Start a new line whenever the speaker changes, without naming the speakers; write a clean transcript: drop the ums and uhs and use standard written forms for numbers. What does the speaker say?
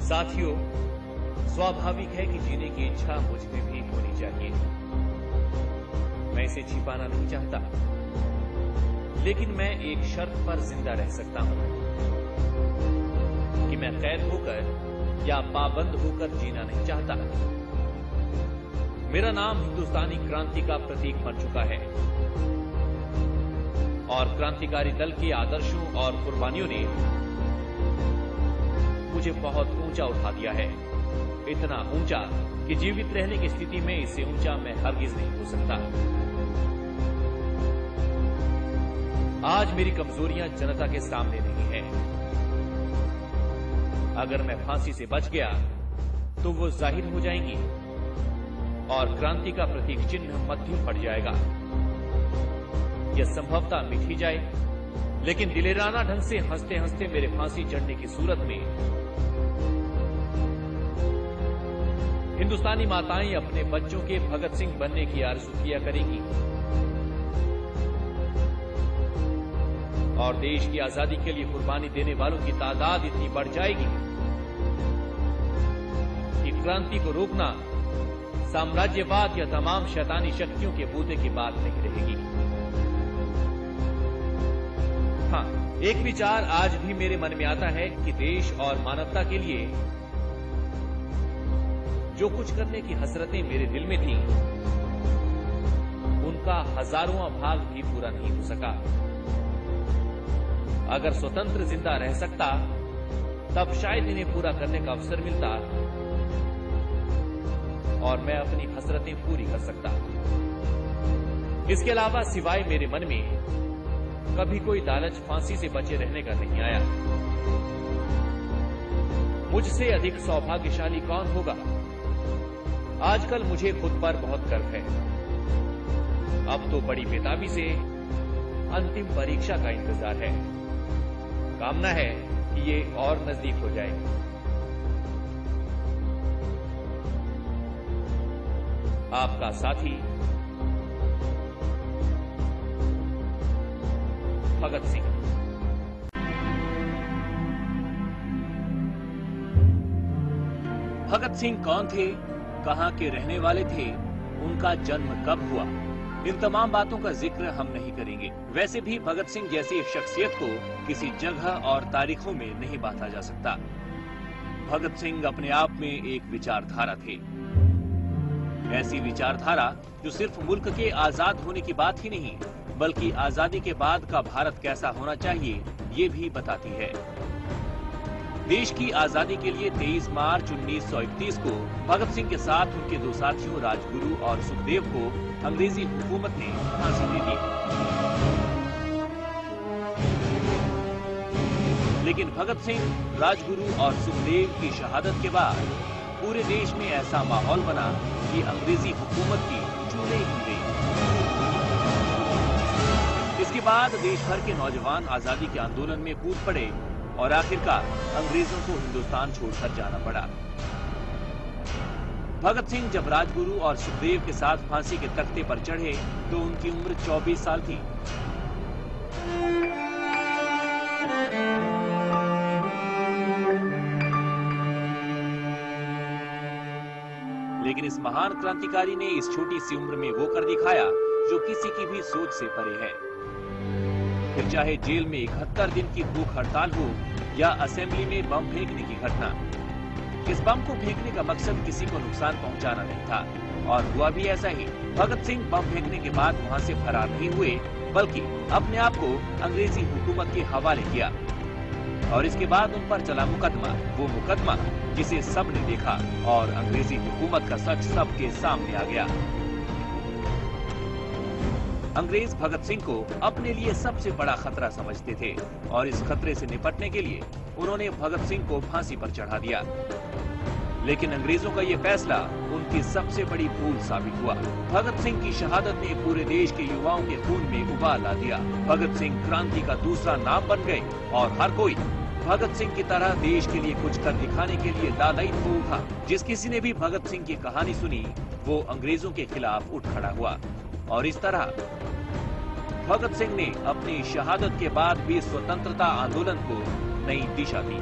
साथियों, स्वाभाविक है कि जीने की इच्छा मुझ में भी होनी चाहिए। मैं इसे छिपाना नहीं चाहता, लेकिन मैं एक शर्त पर जिंदा रह सकता हूं कि मैं कैद होकर या पाबंद होकर जीना नहीं चाहता। मेरा नाम हिंदुस्तानी क्रांति का प्रतीक बन चुका है और क्रांतिकारी दल के आदर्शों और कुर्बानियों ने मुझे बहुत ऊंचा उठा दिया है, इतना ऊंचा कि जीवित रहने की स्थिति में इससे ऊंचा मैं हरगिज नहीं हो सकता। आज मेरी कमजोरियां जनता के सामने नहीं है। अगर मैं फांसी से बच गया तो वो जाहिर हो जाएंगी और क्रांति का प्रतीक चिन्ह मध्यम पड़ जाएगा। यह संभवतः मिट ही जाए, लेकिन दिलेराना ढंग से हंसते हंसते मेरे फांसी चढ़ने की सूरत में हिंदुस्तानी माताएं अपने बच्चों के भगत सिंह बनने की आरज़ू किया करेंगी और देश की आजादी के लिए कुर्बानी देने वालों की तादाद इतनी बढ़ जाएगी कि क्रांति को रोकना साम्राज्यवाद या तमाम शैतानी शक्तियों के बूते की बात नहीं रहेगी। हाँ, एक विचार आज भी मेरे मन में आता है कि देश और मानवता के लिए जो कुछ करने की हसरतें मेरे दिल में थीं, उनका हजारों भाग भी पूरा नहीं हो सका। अगर स्वतंत्र जिंदा रह सकता, तब शायद इन्हें पूरा करने का अवसर मिलता और मैं अपनी हसरतें पूरी कर सकता। इसके अलावा सिवाय मेरे मन में कभी कोई लालच फांसी से बचे रहने का नहीं आया। मुझसे अधिक सौभाग्यशाली कौन होगा? आजकल मुझे खुद पर बहुत गर्व है। अब तो बड़ी बेताबी से अंतिम परीक्षा का इंतजार है। कामना है कि ये और नजदीक हो जाए। आपका साथी भगत सिंह। भगत सिंह कौन थे, कहां के रहने वाले थे, उनका जन्म कब हुआ, इन तमाम बातों का जिक्र हम नहीं करेंगे। वैसे भी भगत सिंह जैसी एक शख्सियत को किसी जगह और तारीखों में नहीं बांटा जा सकता। भगत सिंह अपने आप में एक विचारधारा थे, ऐसी विचारधारा जो सिर्फ मुल्क के आजाद होने की बात ही नहीं, बल्कि आजादी के बाद का भारत कैसा होना चाहिए ये भी बताती है। देश की आजादी के लिए 23 मार्च 1931 को भगत सिंह के साथ उनके दो साथियों राजगुरु और सुखदेव को अंग्रेजी हुकूमत ने फांसी दे दी। लेकिन भगत सिंह, राजगुरु और सुखदेव की शहादत के बाद पूरे देश में ऐसा माहौल बना कि अंग्रेजी हुकूमत की चूल्हे ही गई। इसके बाद देश भर के नौजवान आजादी के आंदोलन में कूद पड़े और आखिरकार अंग्रेजों को हिंदुस्तान छोड़कर जाना पड़ा। भगत सिंह जब राजगुरु और सुखदेव के साथ फांसी के तख्ते पर चढ़े तो उनकी उम्र 24 साल थी। लेकिन इस महान क्रांतिकारी ने इस छोटी सी उम्र में वो कर दिखाया जो किसी की भी सोच से परे है। फिर चाहे जेल में 71 दिन की भूख हड़ताल हो या असेंबली में बम फेंकने की घटना, इस बम को फेंकने का मकसद किसी को नुकसान पहुंचाना नहीं था और हुआ भी ऐसा ही। भगत सिंह बम फेंकने के बाद वहां से फरार नहीं हुए, बल्कि अपने आप को अंग्रेजी हुकूमत के हवाले किया और इसके बाद उन पर चला मुकदमा, वो मुकदमा जिसे सबने देखा और अंग्रेजी हुकूमत का सच सबके सामने आ गया। अंग्रेज भगत सिंह को अपने लिए सबसे बड़ा खतरा समझते थे और इस खतरे से निपटने के लिए उन्होंने भगत सिंह को फांसी पर चढ़ा दिया। लेकिन अंग्रेजों का ये फैसला उनकी सबसे बड़ी भूल साबित हुआ। भगत सिंह की शहादत ने पूरे देश के युवाओं के खून में उबाल ला दिया। भगत सिंह क्रांति का दूसरा नाम बन गए और हर कोई भगत सिंह की तरह देश के लिए कुछ कर दिखाने के लिए लालायित हो उठा। जिस किसी ने भी भगत सिंह की कहानी सुनी वो अंग्रेजों के खिलाफ उठ खड़ा हुआ और इस तरह भगत सिंह ने अपनी शहादत के बाद भी स्वतंत्रता आंदोलन को नई दिशा दी।